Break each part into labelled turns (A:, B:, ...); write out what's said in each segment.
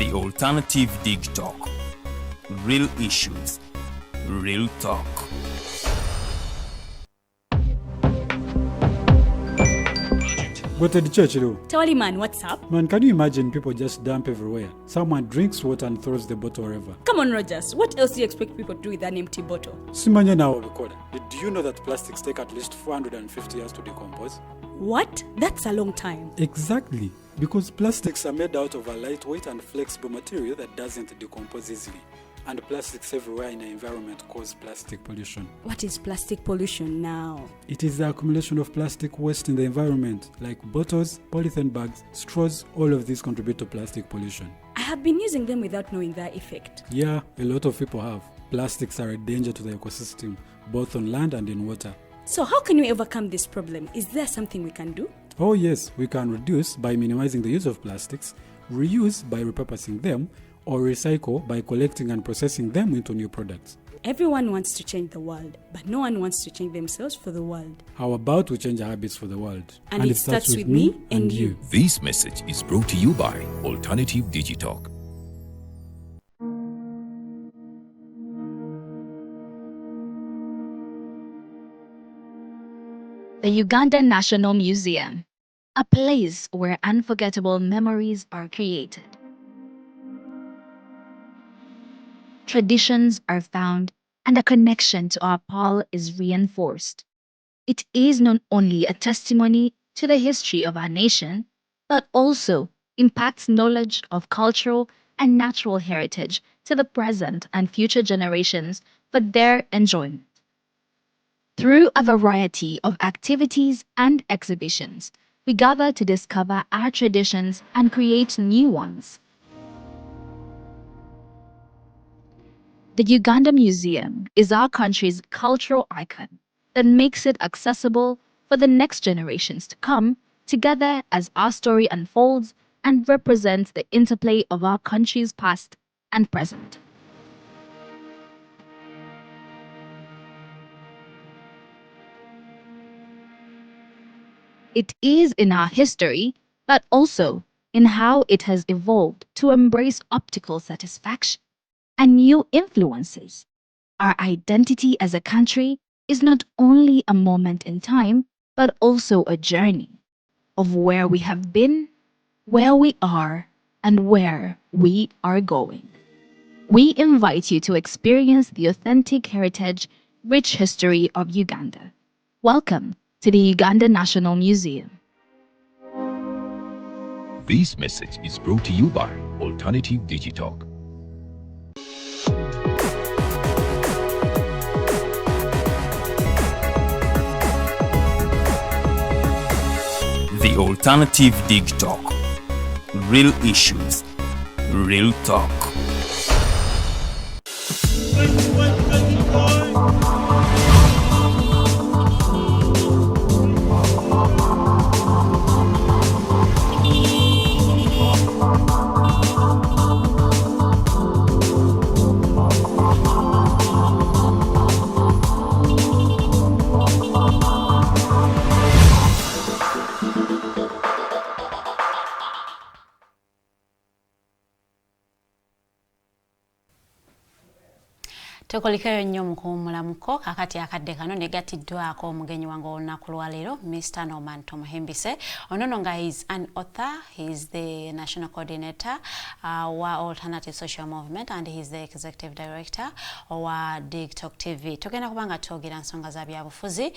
A: The Alternative Dig Talk. Real issues, real talk.
B: Go to the church,
C: Tawali man, what's up?
B: Man, can you imagine people just dump everywhere? Someone drinks water and throws the bottle wherever.
C: Come on, Rogers. What else do you expect people to do with an empty bottle?
B: Simanya now, did you know that plastics take at least 450 years to decompose?
C: What? That's a long time.
B: Exactly. Because plastics are made out of a lightweight and flexible material that doesn't decompose easily. And plastics everywhere in the environment cause plastic pollution.
C: What is plastic pollution now?
B: It is the accumulation of plastic waste in the environment, like bottles, polythene bags, straws. All of these contribute to plastic pollution.
C: I have been using them without knowing their effect.
B: Yeah, a lot of people have. Plastics are a danger to the ecosystem, both on land and in water.
C: So how can we overcome this problem? Is there something we can do?
B: Oh yes, we can reduce by minimizing the use of plastics, reuse by repurposing them, or recycle by collecting and processing them into new products.
C: Everyone wants to change the world, but no one wants to change themselves for the world.
B: How about we change our habits for the world?
C: And it starts with me and you.
A: This message is brought to you by Alternative Digitalk.
D: The Uganda National Museum, a place where unforgettable memories are created. Traditions are found and a connection to our pearl is reinforced. It is not only a testimony to the history of our nation, but also impacts knowledge of cultural and natural heritage to the present and future generations for their enjoyment. Through a variety of activities and exhibitions, we gather to discover our traditions and create new ones. The Uganda Museum is our country's cultural icon that makes it accessible for the next generations to come together as our story unfolds and represents the interplay of our country's past and present. It is in our history, but also in how it has evolved to embrace optical satisfaction and new influences. Our identity as a country is not only a moment in time, but also a journey of where we have been, where we are, and where we are going. We invite you to experience the authentic heritage, rich history of Uganda. Welcome to the Uganda National Museum.
A: This message is brought to you by Alternative Digitalk. The Alternative Dig Talk. Real issues, real talk.
E: Tukolikayo nnyo mu kuwummulamuko kakati akadde kano ne gattiddwako omugenyi wange olunaku lwa leero Mr. Norman Tumuhimbise. Ono nga is an author, he is the national coordinator wa Alternative Social Movement and he is the executive director wa TikTok TV. Tugenda kubanga twogera nsonga za byabufuzi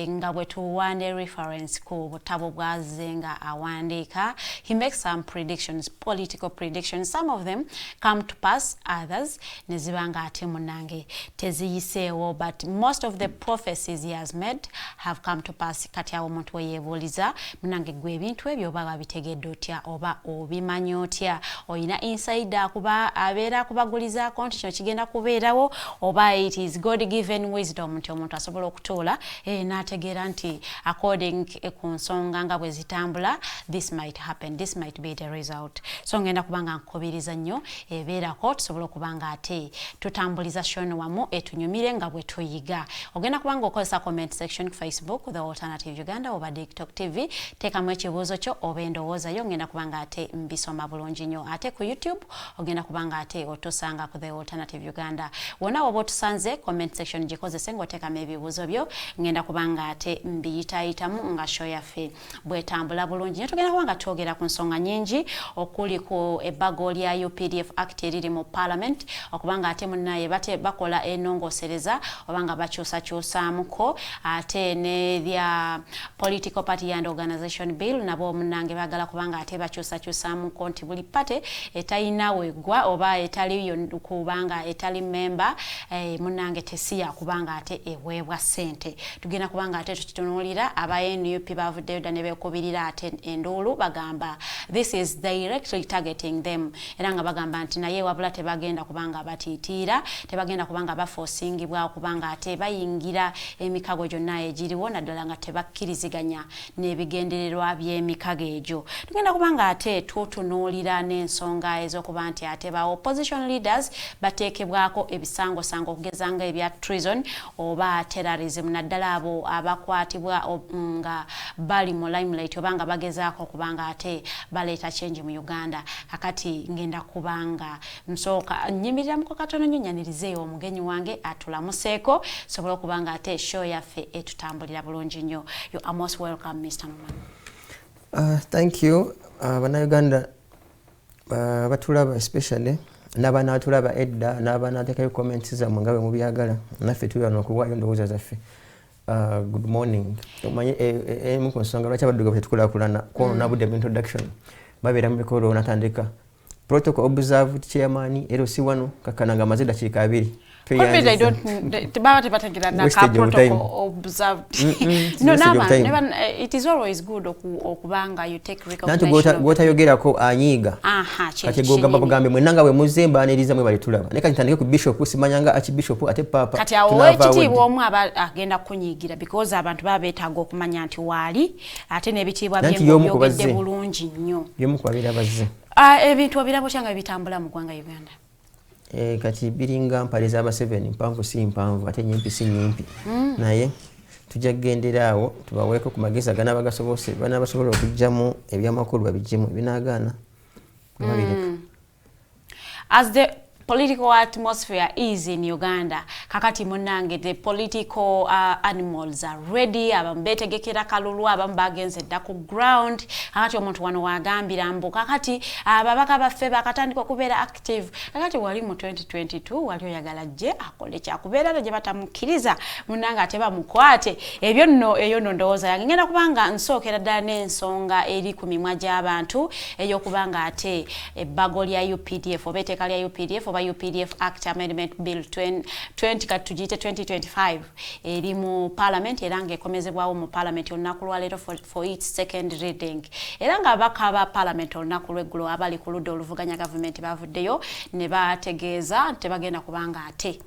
E: nga bwe tuwande reference ku butabo bwazze nga awandiika. He makes some predictions, political predictions. Some of them come to pass, others ne ziba nga ate munnange teziyiseewo, but most of the prophecies he has made have come to pass. Kati awo omuntu weyeebuuliza munnange gwe ebintu ebyo oba babitegedde otya oba obimanyi otya, oyina insider kuba abeera kubagulizaako nti kino kigenda kubeerawo, oba it is God given wisdom nti omuntu asobola okutuula n'ategeera nti according ku nsonga nga bwe zitambula this might happen, this might be the result. So ngenda kubanga nkubiriza nnyo ebeerako tusobola okubanga ate tutambuliza section wamu etunyumire nga bwe tuyiga. Ogenda kubanga okozesa comment section ku Facebook The Alternative Uganda oba TikTok TV, teekamu ekibuuzo kyo oba endowooza yo, ngenda kubanga ate mbisoma bulungi nnyo. Ate ku YouTube ogenda kubanga ate otusanga ku The Alternative Uganda. Wonna woba otusanze comment section gikozese ng'oteekamu ebibuuzo byo, ngenda kubanga ate mbiyitaayitamu nga show yaffe bwetambula bulungi nnyo. Tugenda kubanga twogera ku nsonga nnyingi okuli ku ebbago lya UPDF Act eriri mu Parliament, okubanga ate munnaye bate bakola ennongosereza obanga bakyusakyusaamuko, ate ne lya Political Party and Organization Bill nabo munnange bagala kubanga ate bakyusakyusaamuko nti buli pate etayina wegwa oba etaliyo kubanga etali member munnange tesiya kubanga ate eweebwa ssente. Tugenda kubanga ate tukitunuulira aba NUP bavuddeyo dda ne beekubirira ate enduulu bagamba this is directly targeting them, era nga bagamba nti naye wabula tebagenda kubanga batiitiira, tebagenda kubanga bafoosingibwa kubanga ate bayingira emikago gyonna egiriwo naddala nga tebakkiriziganya n'ebigendererwa by'emikago egyo. Tugenda kubanga ate tutunuulira n'ensonga ez'okuba nti ate ba opposition leaders bateekebwako ebisangosango okugeza nga ebya treason oba terrorism, naddala abo abakwatibwa nga bali mu limelight oba nga bagezaako kubanga ate baleeta change mu Uganda. Kakati ngenda kubanga nsooka nyimiriramuko katono nnyo nyanirizeeyo omugenyi wange atulamuseeko sobola okubanga ate show yaffe etutambulira bulungi nnyo. You are most welcome, Mr. Norman.
F: Thank you. Bannayuganda batulaba especially n'abaana batulaba edda n'abaana ateekayo comments zammwe nga bwe mubyagala, naffe tuli wano okuwaayo endowooza zaffe. Good morning. Tomanyi emu ku nsonga lwaki abaddugavu tetukulaakulana kwona budde mu introduction babeera mu mikolo natandika protocol observed chairman LC wano kakana nga amaze dakiika 2.
E: Probably it is always good okubanga you take recognition.
F: Gwotayogerako anyiiga kati gogamba bugambe mwenanga bwe muzembaniriza mwe bali tulaba ne kati ntandike ku bishop simanyanga archbishop ate papa
E: kati awo ekitiibwa omwe agenda kunyiigira because abantu baba beetaaga okumanya nti waali ate n'ebitiibwa by'obyogedde bulungi nnyo
F: yomu kwabira bazze
E: ebintu obirabo kyanga bitambula mu ggwanga Uganda.
F: Kati biringa mpale z'aba 7 mpanvu si mpanvu ate nyimpi si nyimpi naye tujja kugendera awo tubaweeko ku magezi agana bagasobose bana basobola okujjamu ebyamakulu babijjemu binagaana babireka.
E: As the political atmosphere is in Uganda, kakati munange the political animals are ready, abamu beetegekera kalulu, abamu bagenze dda ku ground, kakati omuntu wano wagambira mbu kakati ababaka baffe bakatandika okubeera active, kakati wali mu 2022 wali oyagala gye akole kyakubeera gye batamukkiriza munange ate bamukwate. Ebyo nno eyo nno ndowooza yange ngenda kubanga nsookera ddala n'ensonga eri ku mimwa gy'abantu ey'okubanga ate ebbago lya UPDF oba etteeka lya UPDF oba UPDF Act Amendment Bill 20 katujite 2025 eri mu Parliament era nga ekomezebwawo mu Parliament olunaku lwaleero for its second reading. Era nga abaka ba Parliament olunaku lw'eggulo abali ku ludda oluvuganya gavumenti bavuddeyo ne bategeeza nti bagenda kubanga ate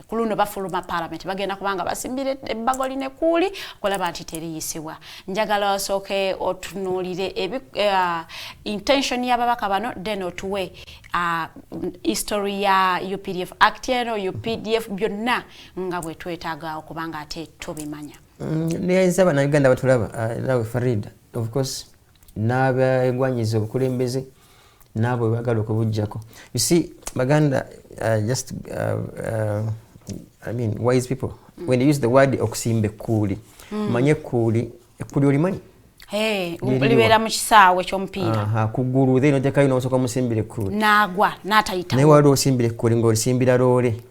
E: kuluno bafuluma Parliament bagenda kubanga basimbire ebbago line kuuli okulaba nti teriyisibwa. Njagala osooke otunuulire intention y'ababaka bano then otuwe history ya UPDF Act eno UPDF byonna nga bwe twetaaga okubanga ate tubimanya.
F: Neyinza bannayuganda batulaba nawe Farid of course n'abegwanyiza obukulembeze n'abo bagala okubujjako. You see Baganda just I mean wise people when they use the word okusimbe kuli manye kuli olimanyi
E: libera mu kisaawe ky'omupiira
F: kugulu then oteka ino osoka musimbire kuli
E: nagwa natayita
F: naye wali osimbire kuli ng'olisimbira loole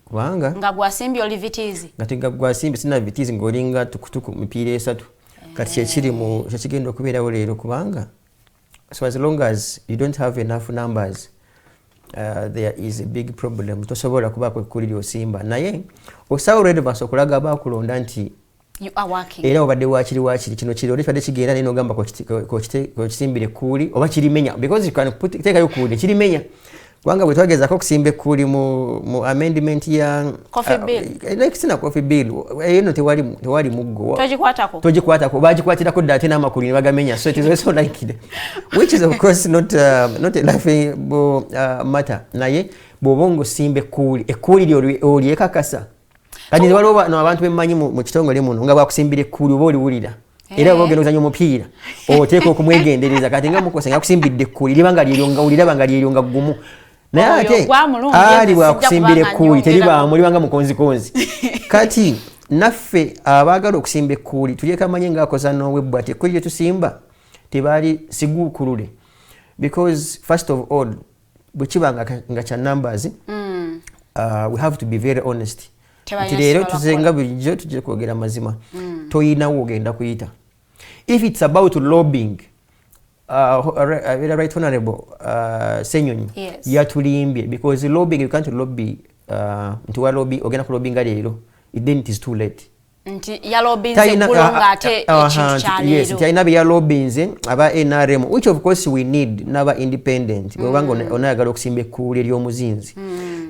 F: kubanga
E: nga gwasimbye olivitizi
F: ngati gwasimbye sina vitizi ng'olinga tukutuku mipiira esatu kati kyekiri mu kyekigenda okubeerawo leero kubanga so as long as you don't have enough numbers there is a big problem. Tosobola kuba kuli osimba naye osawo relevance okulaga bakulonda nti
E: you are working
F: era obadde wakiri kino kiri olifadde kigenda nino gamba ko kisimbire kuli oba kirimenya because you can put take yo kuli kirimenya kubanga bwe twagezako okusimba ekkuli mu amendment ya
E: coffee bill
F: sina coffee bill eno tewali muggo
E: togikwatako
F: bagikwatirako ddala ate n'amakulu ne bagamenya, so it is also like it, which is of course not a laughable matter. Naye bw'oba ng'osimba ekkuli lyekakasa kati waliwo bano abantu bemmanyi mu kitongole muno nga bwakusimbira ekkuli oba oliwulira era oba ogenda ozanya omupiira oteeka okumwegendereza kati nga mukose nga kusimbidde ekkuli libanga lyeryonga oliraba nga lyeryonga gumu naye ate ali bwakusimbira ekkuli teribaamu libanga mukonzikonzi kati naffe abaagala okusimba ekkuli tulyekamanye ng'akoza n'owebbu ati ekkuli lye tusimba tebaali siguukulule because first of all bwe kiba nga kya numbers we have to be very honest nti leero tuzenga bulijjo tujje kwogera mazima toyinawo ogenda kuyita if it's about lobbying right honorable Senyonyi yatulimbye because lobbying you can't lobby nti wa lobby ogenda ku lobbying leero then it is too late
E: nti ya lobbyinze kulonga ate ekintu kya leero
F: yes nti ayina bya lobbyinze aba NRM which of course we need naba independent bwebanga onayagala okusimba ekkuli ery'omuzinzi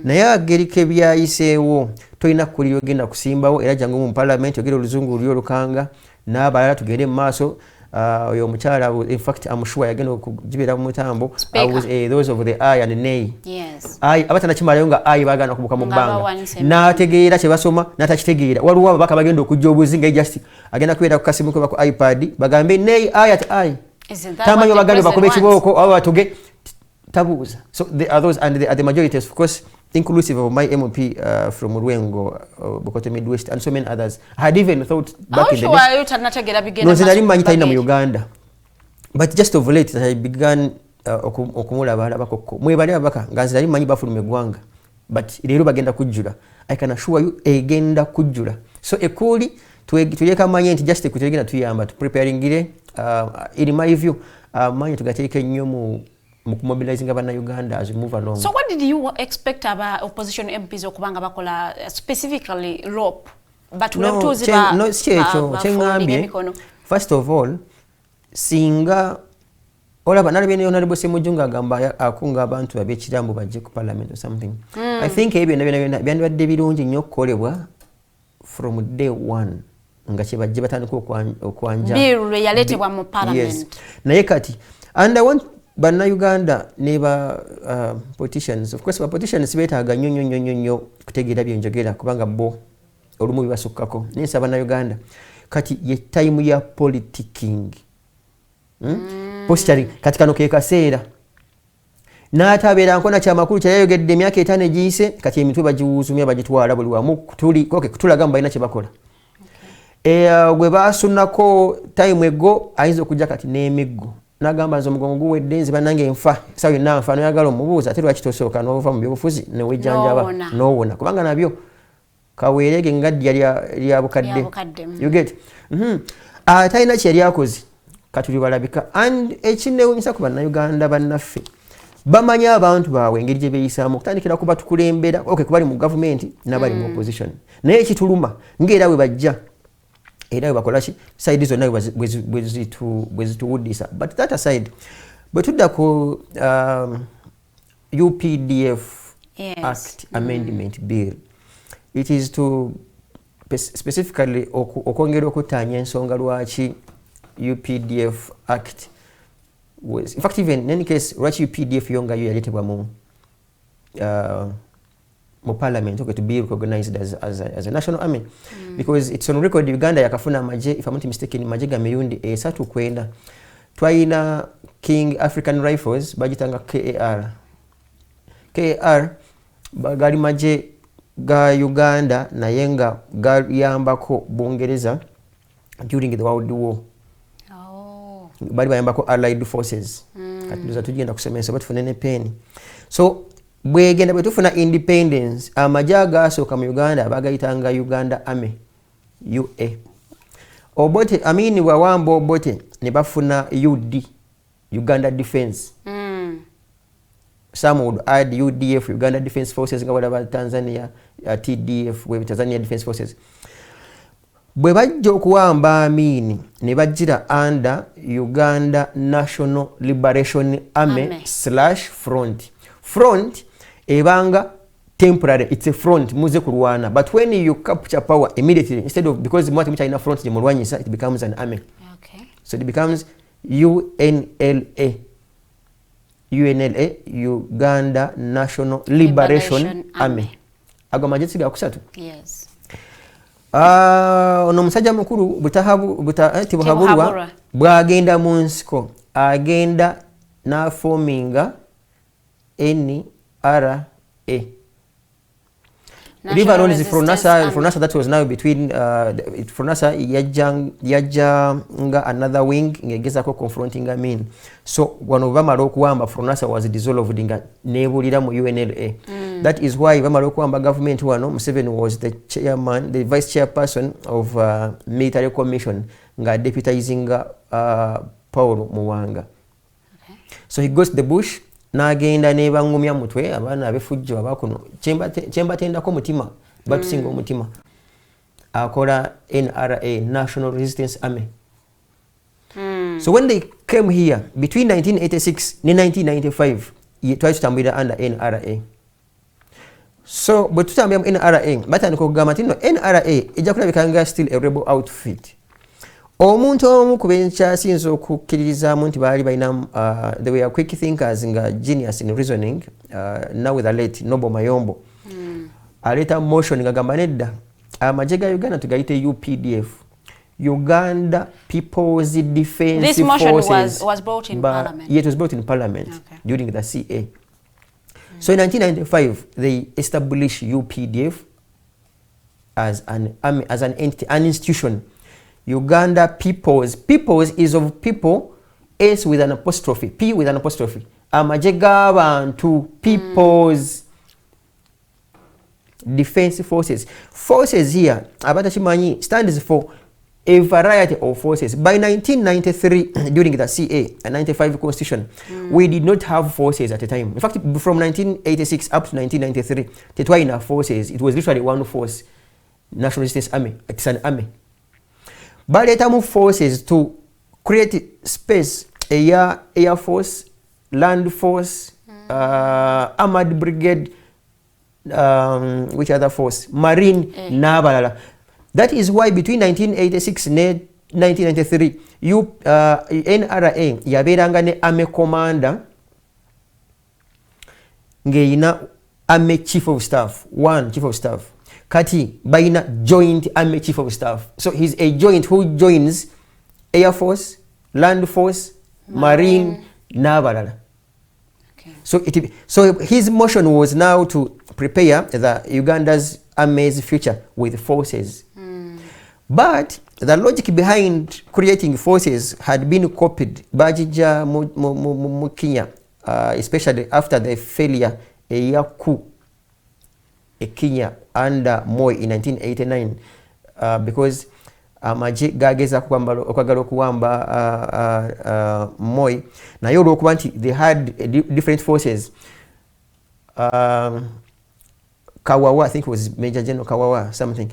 F: naye agerike byayiseewo toyina kuli ogenda kusimbawo era jangu mu parliament ogera oluzungu luli olukanga n'abalala tugende mu maaso oyo omukyala in fact I'm sure yagenda okugibera mu mutambo those of the eye and nay abatanakimalayo nga ayi bagana okubuka mu bbanga n'ategeera kye basoma n'atakitegeera waliwo ababaka bagenda okujja obuzinga just agenda kubeera ku kasimu kwe ku iPad bagambe nay eye at eye tamanyi bagambe bakobe ekibooko oba batuge tabuuza so there are those and the majority of course inclusive of my MP from Rwengo, Bukoto Midwest, and so many others. I had even thought back in the day. No, zinali manyita ina mu Uganda. But just of late that I began okumula abala bakoko. Mwebale abaka nga zinali manyi bafulume gwanga. But leero bagenda kujjula. I can assure you egenda kujjula. So ekuli tuleka manye nti just kutegenda tuyamba to preparing ile in my view manye tugateeke nnyo mu mobilizing abana Uganda as we move along.
E: So what did you expect about opposition MPs okubanga bakola specifically rope but
F: no chengambye first of all singa olaba nalibene honorable Semujunga agamba akunga abantu babyekirambo bajje ku parliament or something. I think ebyo byandibadde birungi nnyo okukolebwa from day one nga kye bajje batandika okwanja
E: bill yaletebwa mu parliament.
F: Yes. Naye kati and I want Banna Uganda neba politicians of course politicians betaaga nnyo kutegeera byenjogera kubanga bo olumu bibasukkako nensa banna Uganda kati ye time ya politicking posturing kati kano ke kaseera n'atabeera nkona kyamakulu kyayayogedde emyaka 5 egiyise kati emitwe bagiwuuzumya bagitwala buli wamu kutulaga mu balina kye bakola gwe basunnako time ego ayinza okujja kati n'emiggo nagamba nzo mugongo guwedde nze banange enfa sawe nanfa no yagala omubuuza ate lwaki tosooka n'ova mu byobufuzi ne wejjanjaba n'owona kubanga nabyo kaweerege ngaddi lya bukadde you get atalina kye yali akoze katuli balabika and ekinewunyisa ku bannayuganda bannaffe bamanya abantu baabwe engeri gye beeyisaamu okutandikira kuba tukulembera kubali mu gavumenti n'abali mu opposition naye ekituluma ng'era we bajja era bakola ki side zonna bwe zituwuddisa but that aside bwe tudda ku UPDF Act Amendment Bill it is to specifically okwongera okutaanya ensonga lwaki UPDF Act was in fact even in any case lwaki UPDF yongayo yaleetebwa mu parliament to be recognized as a national army because it's on record Uganda yakafuna Magye if I'm not mistaken Magye ga mirundi 3 twayina King African Rifles bagitanga KAR bagali Magye ga Uganda naye nga gayambako Bungereza during the World War. Bali bayambako Allied Forces kati tugenda kusomesa batufune peni so bwegenda bwe tufuna independence Amagye agasooka mu Uganda bagayitanga Uganda Army UA obote amini wawamba obote ne bafuna UD Uganda Defense some would add UDF Uganda Defense Forces nga wala Tanzania TDF we Tanzania Defense Forces bwe bajja okuwamba amini ne bajjira under Uganda National Liberation Army /Front front ebanga temporary, it's a front muze kulwana, but when you capture power immediately, instead of, because mwati mucha ina front je mulwanyisa, it becomes an army.
E: Okay.
F: So it becomes UNLA, Uganda National Liberation Army. Ago majetsi ga kusatu.
E: Yes.
F: Ono musajja mukuru Tibuhaburwa bwagenda mu nsiko agenda na forminga NRA. River is from NASA that was now between from NASA yajanga another wing ngegeza ko confronting Amin. So one of bamalo kuamba from NASA was dissolved nga nebulira mu UNLA. That is why bamalo kuamba government wano Museveni was the chairman, the vice chairperson of military commission nga deputizing Paul Muwanga.
E: Okay.
F: So he goes to the bush n'agenda nebangumya mutwe abaana abefujjo abakuno kyemba tendako mutima batusinga omutima akola NRA, National Resistance Army. So when they came here between 1986 and 1995 he tried to tambira under NRA. So but tutambira NRA batandika okugamba nti no NRA ejja kulabika nga still a rebel outfit. Omuntu omu kubenchasinzo okukkiririzaamu nti baali balina they were quick thinkers nga genius in reasoning, now with the late Noble Mayombo. Aleta motion nga gamba nedda amagye ga Uganda tugayite UPDF, Uganda People's Defense Forces.
E: This motion was brought in Parliament.
F: Yeah, it was brought in Parliament during the CA. So in 1995 they established UPDF as an army, as an entity, an institution. Uganda People's is of people, S with an apostrophe, P with an apostrophe. Amagye g'abantu, People's Defense Forces. Forces here, abatakimanyi, stands for a variety of forces. By 1993, during the CA and 95 Constitution, we did not have forces at the time. In fact, from 1986 up to 1993, tetwalina forces. It was literally one force, National Resistance Army. It's an army. Baletamu forces to create space, air force, land force, armored brigade, which other force, marine, n'abalala. That is why between 1986 and 1993 NRA yabeeranga ne army commander ng'eyina army chief of staff, one chief of staff. Kati baina joint army chief of staff. So he's a joint who joins air force, land force, marine, n'abalala.
E: Okay.
F: So his motion was now to prepare the Uganda's army's future with forces. But the logic behind creating forces had been copied Bajija mu Kenya, especially after the failure coup Kenya under Moi in 1989, because amagye gageza okwagala okuwamba Moi naye olw'okuba nti they had different forces. Kawawa, I think it was Major General Kawawa something,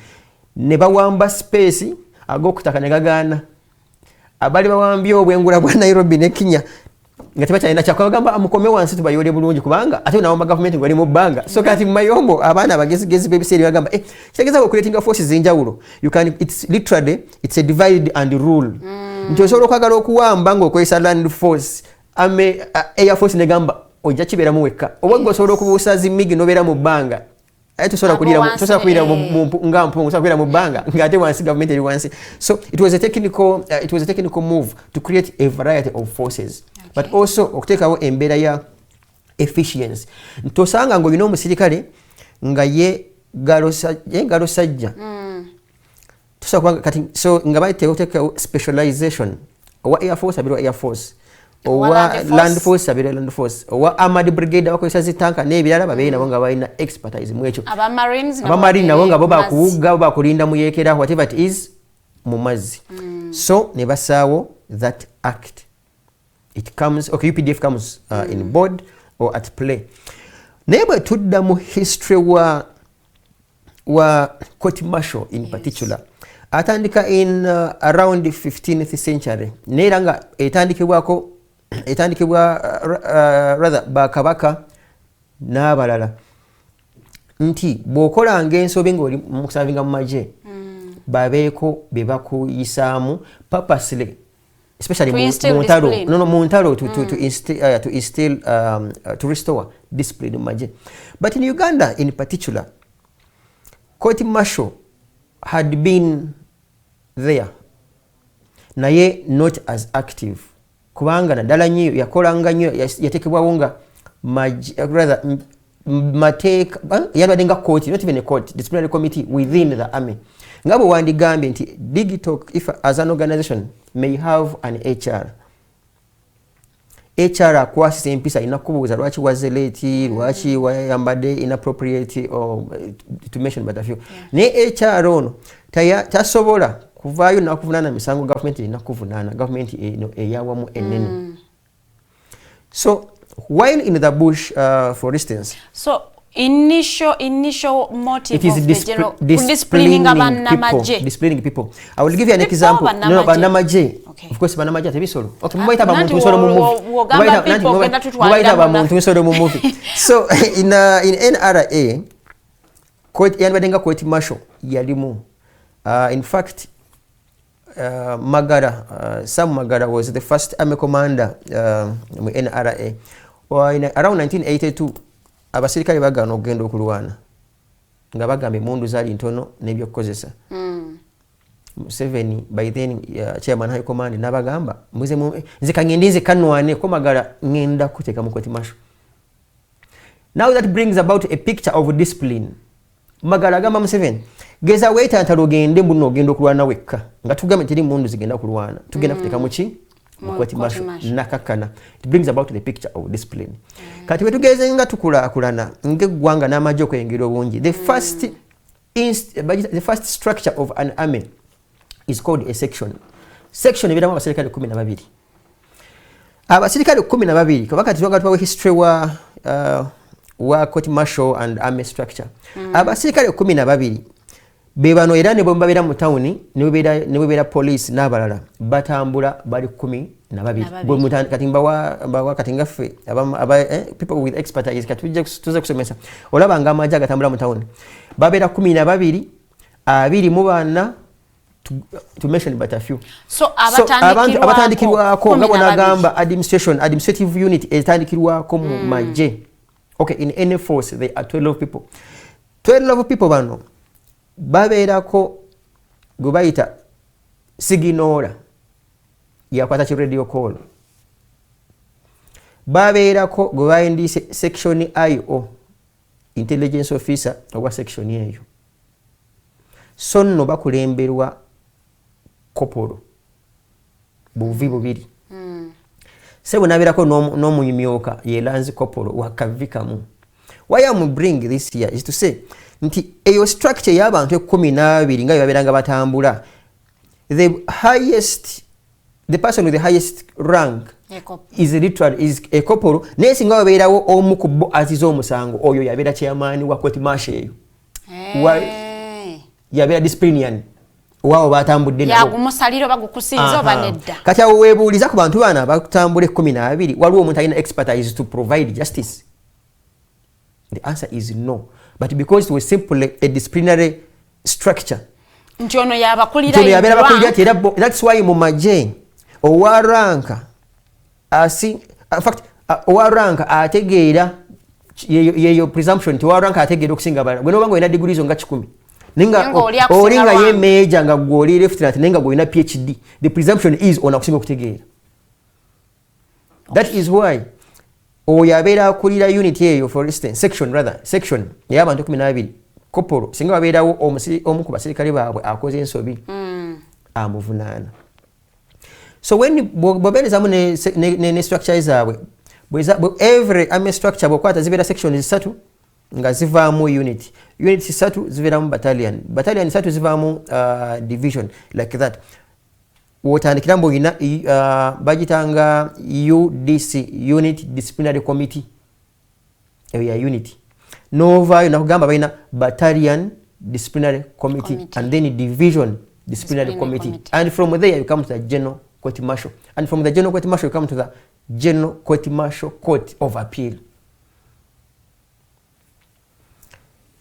F: ne bawamba space ag'okutaka ne gagaana. Abali bawambye obwengula bwa Nairobi ne Kenya nga tebakyalina kyakabagamba amukome wansi tubayole bulungi kubanga ate nawo gavumenti ng'oli mu bbanga. So kati mu mayombo abaana abagezigezi b'ebiseera bagamba kitegeeza okuleetinga forces z'enjawulo, it's literally it's a divide and rule. Nti osobola okwagala okuwamba ng'okozesa land force, air force ne gamba ojja kibeeramu wekka, oba ng'osobola okubuusa zimigi n'obeera mu bbanga. Tosobola kulira nga mpungu, tosobola kulira mu bbanga ng'ate wansi gavumenti eri wansi. So it was a technical move to create a variety of forces. But also okuteekawo embeera ya efficiency. Tosanga ng'olina omusirikale nga ye ngalo sajja. Kati so nga bateekawo specialization. Owa air force abeera air force, owa land force abeera land force, owa armored brigade abakozesa zitanka n'ebirala babeere nabo nga balina expertise mu ekyo. Abamarine nabo nga bo bakuwugga, bakulinda mu yeekera, whatever it is mu mazzi. So ne basaawo that act. It comes, okay, UPDF comes in board or at play. Naye bwe tudda mu history wa court martial in particular, atandika in around the 15th century. Neera nga etandikibwa rather bakabaka n'abalala nti bw'okolanga ensobi ng'oli mukusavinga mu magye babeeko be bakuyisaamu purposely, especially mu ntalo to restore discipline mu magye. But in Uganda in particular, court martial had been there, naye not as active. Kubanga naddala nnyo yakolanga nnyo yateekebwawo nga mateeka yabadde nga court, not even a court, disciplinary committee within the army. Nga bwe wandigambye nti digital, if as an organization may have an HR. HR akwasisa empisa ina kubuuza lwaki wazze late, lwaki wayambadde inappropriate, or to mention but a few. Ne HR ono tasobola kuvaayo nakuvunaana misango government ina kuvunaana, government eyawamu enene. So while in the bush, for instance,
E: so initial motive
F: it is
E: of the general disciplining
F: people. Disciplining people. I will give you an example. No, banamagye. Okay. Of course, banamagye tebisolo. Okay, mubaita ba muntu nsolo mu movie. Mubaita ba muntu nsolo mu movie. So in NRA, court yanbadenga court martial yalimu. In fact, Sam Magara was the first army commander mu NRA. Around 1982. Abasirikale bagana okugenda okulwana nga bagamba emundu zaali ntono n'ebyokukozesa. Museveni by then chairman high command n'abagamba nze kangende nze kanwane ko Magara ngenda kuteeka mu court martial. Now that brings about a picture of discipline. Magara agamba Museveni geza weta ntalogende mbuno ogenda okulwana wekka nga tugambe teri mundu zigenda kulwana tugenda kuteeka mu ki nakakana. It brings about the picture of discipline. Kati wetugeze nga tukulakulana ng'eggwanga n'amagye okwengera obungi. The first structure of an army is called a section. Section ebiramu abasirikale 12. Abasirikale 12 kubanga tuwanga tubawe history wa court martial and army structure. Abasirikale 12 bebano era ne bombabeera mu town ne bebera police n'abalala batambula bali 12. Bwe mutanda kati mbawa kati ngaffe people with expertise kati tuze kusomesa olaba nga amagye agatambula mu town babeera 12 abiri mu bana to mention but a few.
E: So abatandikirwako
F: nga bonagamba administrative unit etandikirwako mu magye. Okay, in any force there are 12 people. 12 people bano babeerako gwe bayita siginoola yakwata ki radio call. Babeerako gwe bawandiise section IO intelligence officer owa section eyo. So nno bakulemberwa kopolo buvi bubiri. Sebo nabeerako n'omuyimyoka yelanzi kopolo wakavikamu. Why am bring this here is to say nti eyo structure y'abantu 12 nga babeeranga batambula, the person with the highest rank is a corporal. Nesinga babeerawo omu ku bo aziza omusango oyo yabeera chairman wa court martial eyo. Yabeera disciplinarian wao batambudde nabo
E: yagumusaliro bagukusinza oba nedda.
F: Kati awo weebuuliza ku bantu bana batambule 12 waliwo omuntu alina expertise to provide justice. The answer is no. But because it was simply a disciplinary structure,
E: njono yabakulira
F: that's why mu magye owaranka in fact owaranka ategeera yeyo presumption to owaranka ategeera okusinga bala bwe nobango ina degrees nga 10 ninga olinga ye major nga gwoli lieutenant ninga go ina PhD, the presumption is on akusinga okutegeera. That is why oyabeera akulira unit eyo, for instance section y'abantu 12 kopolo singa babeerawo omu ku basirikale baabwe akoze ensobi amuvunaana. So when bobeerezamu ne structure zaabwe every army structure bwokwata zibeera sections 3 nga zivaamu unit 3 zibeeramu battalion 3 zivaamu division like that. Wotandikira mbo ina bagitanga UDC, unit disciplinary committee ya unit. Nova nakugamba baina battalion disciplinary committee and then division disciplinary committee. And from there you come to the general court martial, and from the general court martial you come to the general court martial court of appeal.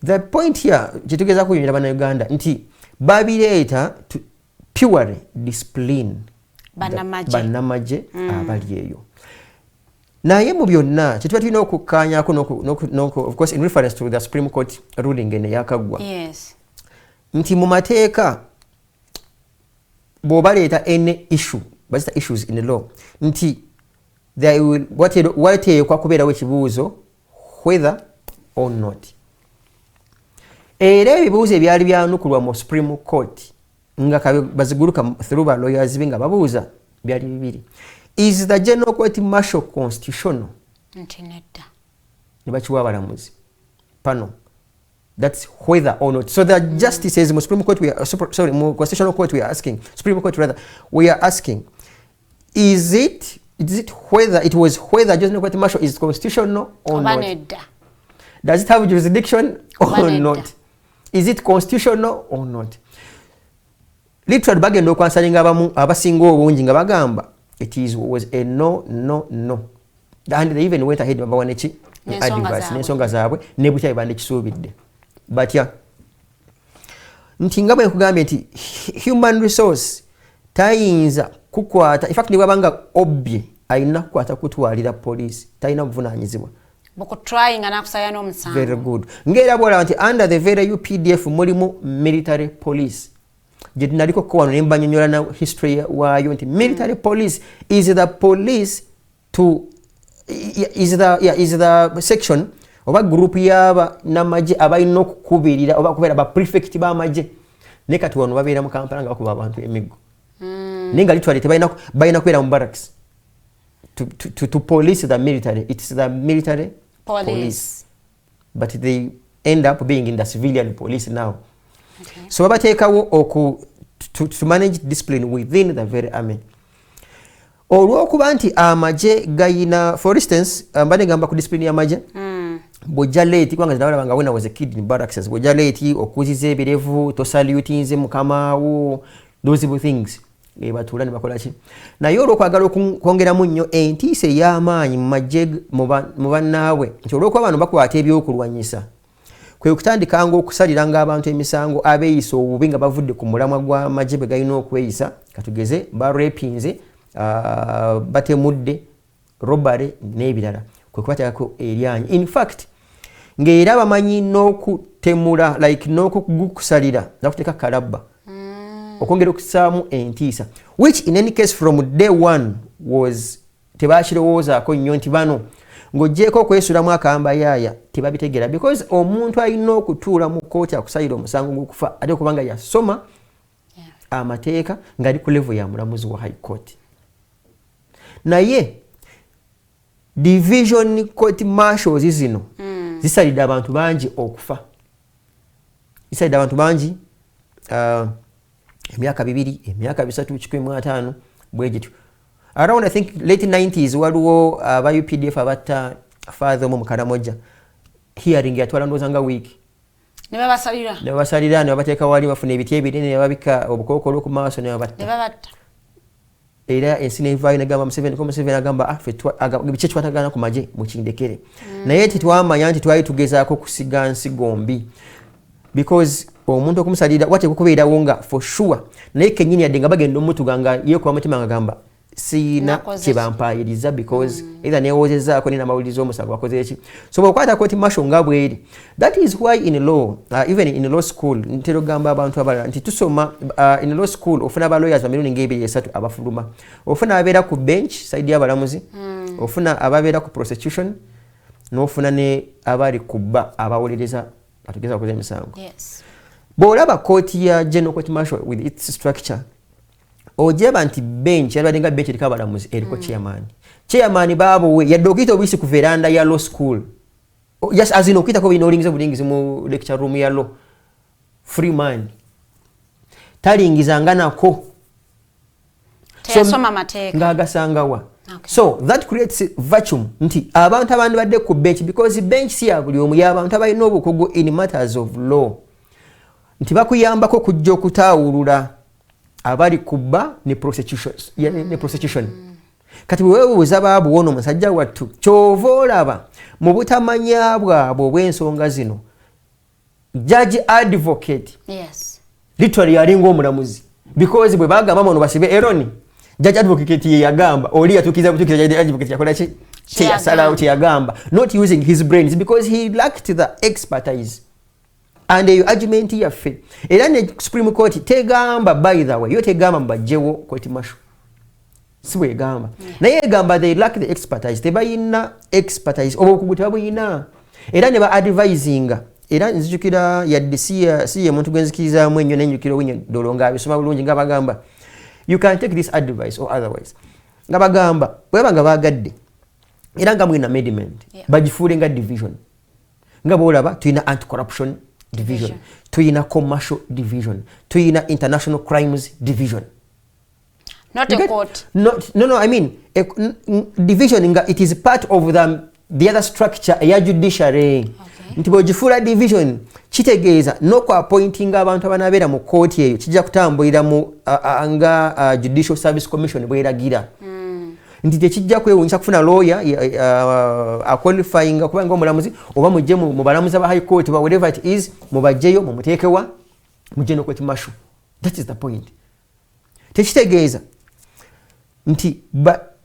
F: The point here kitugeza kuyimira bana Uganda nti babireeta purely discipline bannamagye abali eyo naye mu byonna kituba tulina okukkaanyako of course in reference to the Supreme Court ruling ene yakagwa nti mu mateeka bw'obaleeta any issue bazita issues in the law nti wateekwa kubeerawo ekibuuzo whether or not era ebibuuzo ebyali byanukulwa mu Supreme Court nga baziguluka through ba lawyers be nga babuuza byali bibiri. Is the General Court Martial constitutional? Nibachiwa balamuzi panel. That's whether or not. So the justices in Supreme Court Constitutional Court we are asking, Supreme Court rather, we are asking, is it whether General Court Martial is constitutional or not? Does it have jurisdiction or not? Is it constitutional or not? Literally bagenda okwansalinga abamu abasinga obungi nga bagamba it was a no. And they even went ahead babawanechi advice n'ensonga zaabwe ne bukyayi bandekisuubidde batya nti nga bwe nkugambye nti human resource tayinza kukwata in fact ne bwabanga obbye alina kukwata kutwalira police talina buvunaanyizibwa very good ng'era bw'olaba nti under the very UPDF mulimu military police gye tunaliko kwano ne mbanyonyola na history waayo nti military police is the police to is the section oba group yaba namagye abalina okukubirira oba kubeera ba prefect b'amagye ne kati wano babeera mu Kampala nga bakuba abantu emiggo nenga literally tebalina kubeera mu barracks to police the military. It's the military police. But they end up being in the civilian police now. Okay. So babateekawo to manage discipline within the very army. Olw'okuba nti amagye gayina, for instance, mbadde ngamba ku discipline y'amagye bw'ojja late kubanga ndabanga when I was a kid in barracks bw'ojja late okuziza ebirevu tosalutinze mukamaawo those things batuula ne bakola ki naye olw'okwagala okwongeramu nnyo entiisa ey'amaanyi mu magye mu bannaabwe nti olw'okuba abantu bakwata ebyokulwanyisa kwe kutandikanga okusaliranga abantu emisango abeeyisa obubi nga bavudde ku mulamwa gw'amagye bwe galina okweyisa katugeze barepinze batemudde robbery n'ebirala kwe kubateekako eryanyi in fact ng'era bamanyi n'okutemula like n'okugukusalira nakuteeka kalabba okwongera okusaamu entiisa which in any case from day one was tebakirowoozaako nnyo nti bano ng'oggyeko okwesulamu akamba yaaya tebabitegeera because omuntu alina okutuula mu kkooti akusalira omusango gw'okufa ate okubanga yasoma amateeka ng'ali ku level ya mulamuzi wa high court naye division court marshals zino zisalidde abantu bangi okufa zisalidde abantu bangi emyaka 2 emyaka 3 bwe gityo around I think late 90s waliwo aba UPDF abatta father mu Karamoja hearing yatwala ndoza nga week ne babasalira ne babateeka wali bafuna ebiti ebinene ne babika obukookolo ku maaso ne babatta era ensi nevayo negamba Museveni agamba bice twatagana ku magye mukindekere naye titwamanya nti twali tugezaako kusiga nsigombi because omuntu okumusalira wate kukubeerawo nga for sure naye kenyini yadde nga bagenda omutuganga yeekuba mutima nga gamba siina kyebampayiriza because either newozezaako nina amawuliriza omusango wakoze eki so bwekwata koti martial nga bweri that is why in law even in law school ntera ogamba abantu abalala nti tusoma in law school ofuna aba lawyers bamirundi ng'ebiri-esatu abafuluma ofuna abeera ku bench side y'abalamuzi ofuna ababeera ku prosecution n'ofuna ne abali kubba abawolereza atugeza wakoze emisango bw'olaba kooti ya General Court Martial with its structure ojeba nti bench yabadde nga bench eriko abalamuzi eriko chairman baabo we yadde okuyita obuyisi ku veranda ya law school just as in okuyitako bino olingiza mu lecture room ya law free man talingizanga nako
E: teyasoma mateeka
F: ng'agasangawa so that creates vacuum nti abantu abandi badde ku bench because bench si ya buli omu y'abantu abalina obukugu in matters of law nti bakuyambako kujja okutaawulula abali kubba ne prosecution kati wewebuuza baabuwono omusajja wattu kyova olaba mu butamanya bwabwe obw'ensonga zino judge advocate
E: Yes.
F: literally yalinga omulamuzi because bwe bagamba ono basibe eroni judge advocate ye yagamba oli yatukiza butukiza judge advocate yakola ki yasalawo kyeyagamba not using his brains because he lacked the expertise and eyo argument yaffe era ne Supreme Court tegamba by the way yo tegamba mbajjewo court martial si bwe egamba naye egamba they lack the expertise tebayina expertise oba okugu tebabuyina era ne ba advisinga era nzijukira yadde si ye muntu gwenzikirizamu ennyo nenjukira winyo dolonga abisoma bulungi nga bagamba you can take this advice or otherwise nga bagamba bweba nga bagadde era nga mwina amendment bagifuule nga division nga boolaba tuyina anti-corruption division tuyina commercial division tuyina international crimes division
E: not a court
F: no I mean division nga it is part of the other structure ya judiciary nti bw'ogifuula division kitegeeza n'okwapointinga abantu abanabeera mu kooti eyo kijja kutambulira mu nga judicial service commission bweragira nti tekijja kwewuunyisa kufuna lawyer aqualifyinga kuba nga omulamuzi oba mujje mu balamuzi aba high court ba whatever it is mubajjeyo mumuteekewa mujje n'okweti mashu. That is the point. Tekitegeeza nti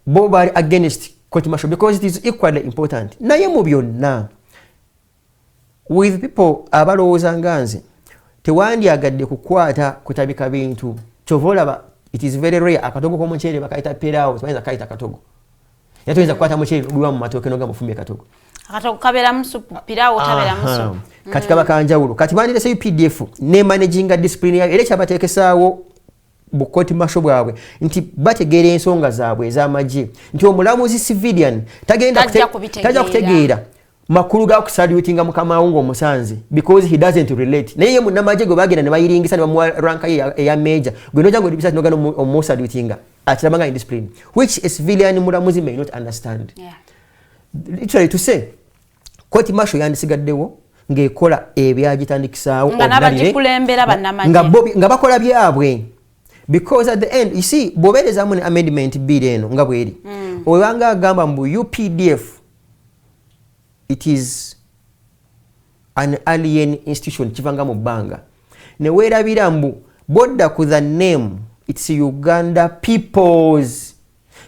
F: bo bali against court martial because it is equally important. Naye mu byonna with people abalowooza nga nze tewandyagadde kukwata kutabika bintu kyova olaba it is very rare akatogo k'omuceere bakayita perawo tebayinza kayita katogo era toyinza kukwata muceere ogulwa mu matooke noga mufumbye katogo
E: akatogo kabeeramu supu pirawo tabeeramu supu
F: kati kaba kanjawulo kati bandirese UPDF ne managinga discipline yayo era kyabateekesaawo bu court martial bwabwe nti bategeera ensonga zaabwe ez'amagye nti omulamuzi civilian tajja kutegeera makulu ga kusalutinga mukama wangu omusanze because he doesn't relate naye ye munnamagye gwe bagenda ne bayiringisa ne bamuwa ranka ya major gwe noja ngo dibisa nogano omusalutinga akirabanga in discipline which a civilian mulamuzi may not understand. Literally to say court martial yandisigaddewo ng'ekola ebyagitandikisaawo nga bakola byabwe because at the end you see bobeerezamu ne amendment bill eno nga bweri owanga agamba mbu UPDF it is an alien institution kivanga mu bbanga ne weerabira mbu bodda ku the name it's Uganda peoples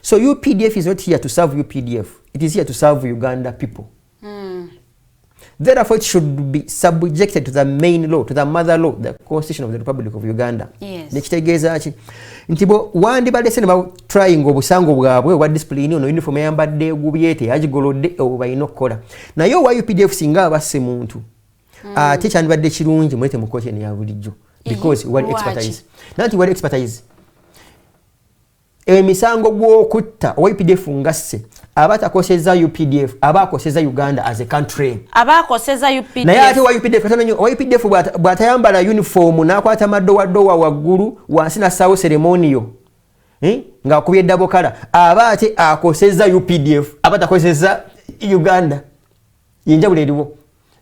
F: so UPDF is not here to serve UPDF it is here to serve Uganda people. Therefore, it should be subjected to the main law, to the mother law, the Constitution of the Republic of Uganda.
E: Yes.
F: Nekitegeeza ki nti bo wandi badese ne ba trying obusango bwabwe wa discipline ono uniform yambadde gubyete yagigolodde obayina okukola naye wa UPDF singa abasse muntu ate kyandibadde kirungi mulete mu kooti ya bulijjo because wali expertise nanti wali expertise emisango gw'okutta owa UPDF ngasse abatakoseza UPDF abakoseza Uganda as a country
E: abakoseza UPDF
F: naye ate wa UPDF katonyo wa UPDF bwatayambala uniform nakwata madowa waggulu wansi na sawo ceremonial nga akubye double color ate akoseza UPDF abatakoseza Uganda yenjawulo eriwo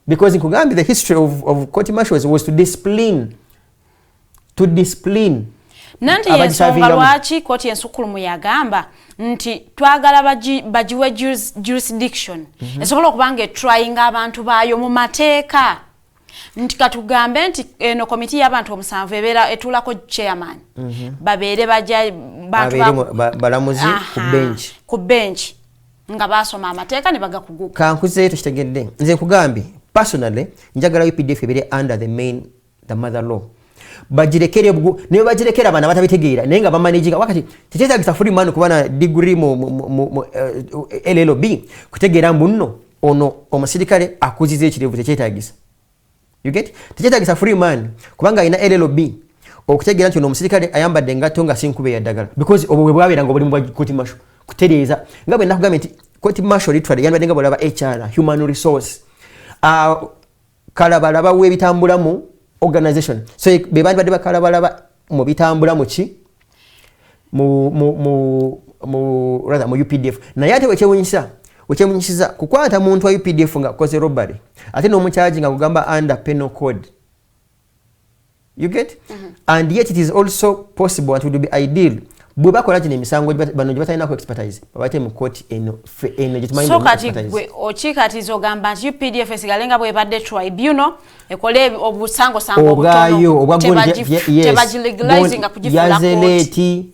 F: because nkugambye the history of court martials was to discipline
E: nanti yensonga lwaki kooti ensukulumu yagamba nti twagala bagiwe jurisdiction esobola okubanga etryinga abantu baayo mu mateeka nti katugambe nti eno komiti y'abantu omusanvu ebeera etuulako chairman babeere
F: balamuzi
E: ku bench nga basoma amateeka ne bagakuguka
F: kankuzeeyo tukitegedde nze nkugambye personally njagala UPDF ebeere under the mother law bajirekere bugu ne bajirekera bana batabitegeera naye nga bamanaginga wakati tekyetagisa free man kuba na degree mu LLB kutegeera mbuno ono omusirikale akuziza ekirevu tekyetagisa you get tekyetagisa free man kubanga ina LLB okutegeera nti ono omusirikale ayambadde engatto nga sinkube yaddagala because obwo bwe bwabeera nga buli mu court martial kutereeza nga bwe nakugambye nti court martial literally yambadde nga bwolaba HR human resource kalabalaba w'ebitambulamu organization so be bandi badde bakalabalaba mu bitambula mu ki mu UPDF naye ate wekyewunyisiza kukwata muntu wa UPDF nga akoze robbery ate n'omukyaji nga kugamba under penal code you get and yet it is also possible and it would be ideal bwe bakola kino emisango bano gye batalinako expertise babate mu kkooti eno gye tumanyi
E: so kati gwe okiikatiza ogamba nti UPDF esigale nga bwebadde tribunal ekole obusangosango obutono tebagilegalizinga kugifuula kkooti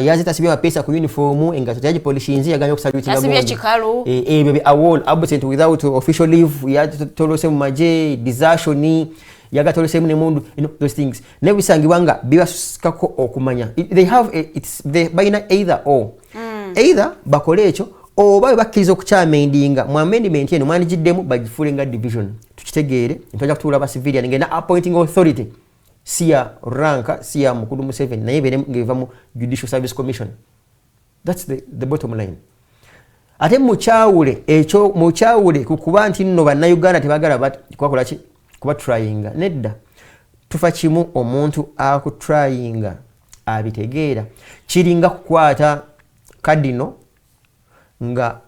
E: yazitasibye amapesa ku uniform engato yagipolishinzi yaganya okusalutinga yasibye ekikalu
F: ebyo awol absent without official leave yatolose mu Magye desertion yagatolose mu nemundu those things nebisangibwa nga bibasukako okumanya they have they baina either or either bakole ekyo oba bakkiriza okukyamendinga mu amendment eno mwanigiddemu bagifuule nga division tukitegeere ntajja kutuula aba civilian ngena appointing authority siya ranka siya mukulu mu 7 naye bere ngeva mu Judicial Service Commission. That's the bottom line. Ate mukyawule ekyo mukyawule kukuba nti nno bannayuganda tebagala kwakola ki kuba tryinga nedda tufa kimu omuntu akutryinga abitegeera kiringa kukwata kadino nga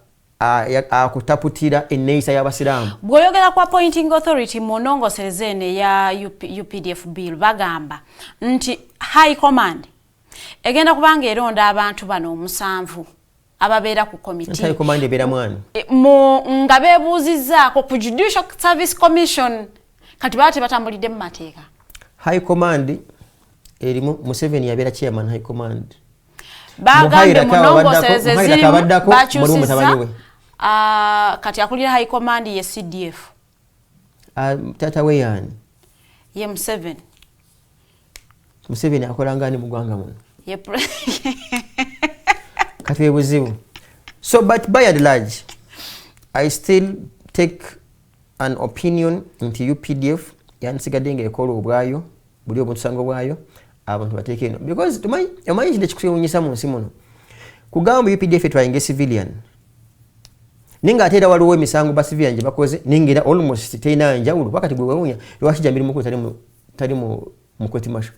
F: akutaputira enneeyisa y'abasiraamu.
E: Bw'oyogera ku appointing authority mu nnongosereza eno eya UPDF bill bagamba nti high command egenda kubanga eronda abantu bano 7 ababeera ku committee.
F: High command ebeera mwani
E: nga beebuuzizzaako ku Judicial Service Commission kati baate batambulidde mu mateeka.
F: High command erimu Museveni yabeera chairman high command.
E: Bagambe mu nnongosereza zirimu bakyusizza kati akulira high command ye CDF.
F: Tata we yani?
E: Ye Museveni.
F: Museveni akola ngani mu ggwanga muno? Kati webuzibu. So but by and large I still take an opinion into UPDF yansigadde nga ekola obwayo buli obusango bwayo abantu bateeke eno because tumanyi kide kikunyisa mu nsi muno kugamba UPDF etwayinga civilian ninga atera waliwo emisango ba civilian gye bakoze ningera almost tena njawulo wakati gwe wewunya lwaki jamiri muko tali mu koti masho.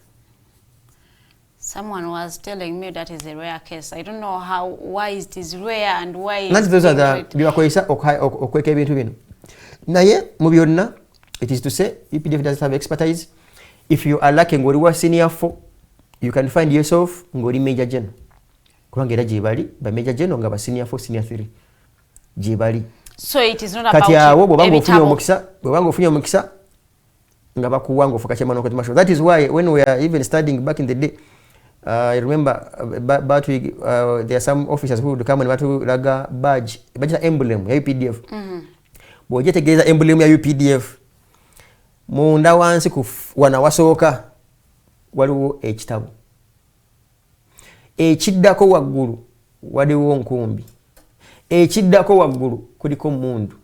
E: Someone was telling me that is a rare case. I don't know why it is rare and why
F: not those are the bibakoyisa okweka ebintu bino naye mu byonna it is to say UPDF doesn't have expertise. If you are lacking ngori wa senior 4 you can find yourself ngori major general kubanga era jibali ba major general nga ba senior 4 senior 3 jibali.
E: So it is not about
F: kati awo bobanga ofunye omukisa nga bakuwanga ofuka chemano koti masho. That is why when we are even studying back in the day I remember there are some officers who would come and batulaga badge emblem ya UPDF. Bwojetegereza emblem ya UPDF munda wansi wana wasooka waliwo ekitabo ekiddako waggulu waliwo nkumbi ekiddako waggulu kuliko mundu.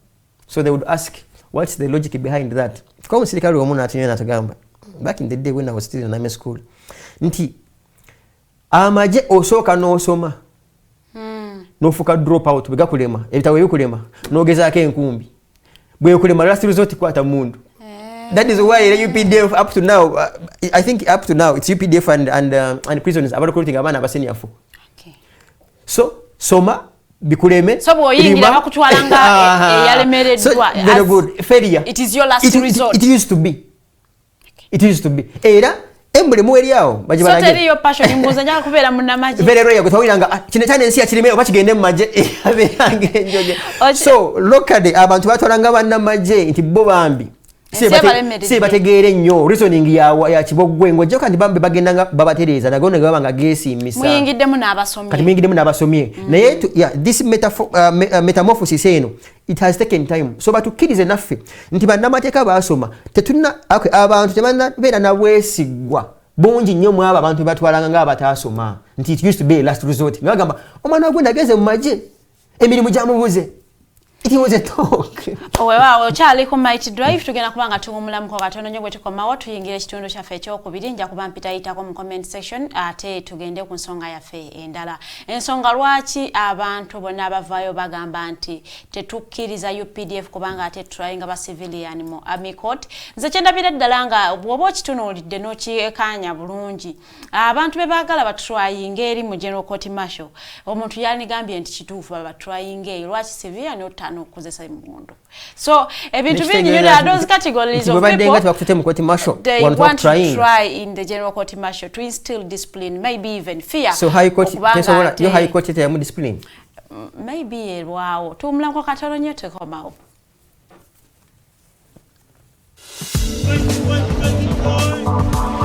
F: So they would ask what's the logic behind that. Kwa musirikali omu n'atinye n'atagamba back in the day when I was still in army school nti amagye osooka n'osoma n'ofuka drop out bigakulema ebitabo ebikulema n'ogezaako enkumbi bwekulema last resort kwata mundu. That is why the UPDF up to now, I think up to now, it's UPDF and prisoners about recruiting abana abasenior 4.
E: Okay.
F: So, soma, bikuleme.
E: So, boyingira bakutwalanga yalemereddwa.
F: Very good. Failure.
E: It is your last resort.
F: It used to be. Okay. It used to be. Era, embule muweri yao.
E: So, teri yo passion, imbuza njaka kubera munamagye.
F: Very rare, kutawiranga, chinechane nsi ya chirimeo, bachigende Magye. So, locally, abantu batwalanga banamagye, inti bobambi. Si bategeere nnyo reasoning ya kibogwe ngojja kandi bambe bagendanga babatereza nagone gabanga gesi misa
E: muyigiddemu n'abasomye
F: kati muyigiddemu n'abasomye naye this metamorphosis eno it has taken time so batukirize naffe nti bannamateeka basoma tetulina abantu tebannabeera nabwesigwa bungi nnyo mu abo abantu batwalanga ng'abataasoma nti it used to be a last resort nga bagamba omwana gwe nageze mu Magye emirimu gyamubuze. It was a talk.
E: Owewa chali ku Might Drive tugenda kubanga tuwumulamuko katono nyo bwe tukomawo tuyingire ekitundu kyaffe ekyokubiri nja kuba mpita yitako mu comment section ate tugende ku nsonga yaffe endala. Ensonga lwaki abantu bonna abavaayo bagamba nti tetukkiriza UPDF kubanga ate trying aba civilian mu army court. Nze kyendabira ddala nga bw'oba okitunuulidde n'okiyekanya bulungi abantu be baagala batrying eri mu general court martial omuntu yanigambye nti kituufu babatrying eri lwaki civilian n'okukozesa emmundu. So ebintu bingi nnyo there are those categories of people they want to try in the general court martial to instill discipline, maybe even fear.
F: So high court teyamu discipline?
E: Maybe erwawo tuwumulako katono nnyo tekomawo.
G: Thank you.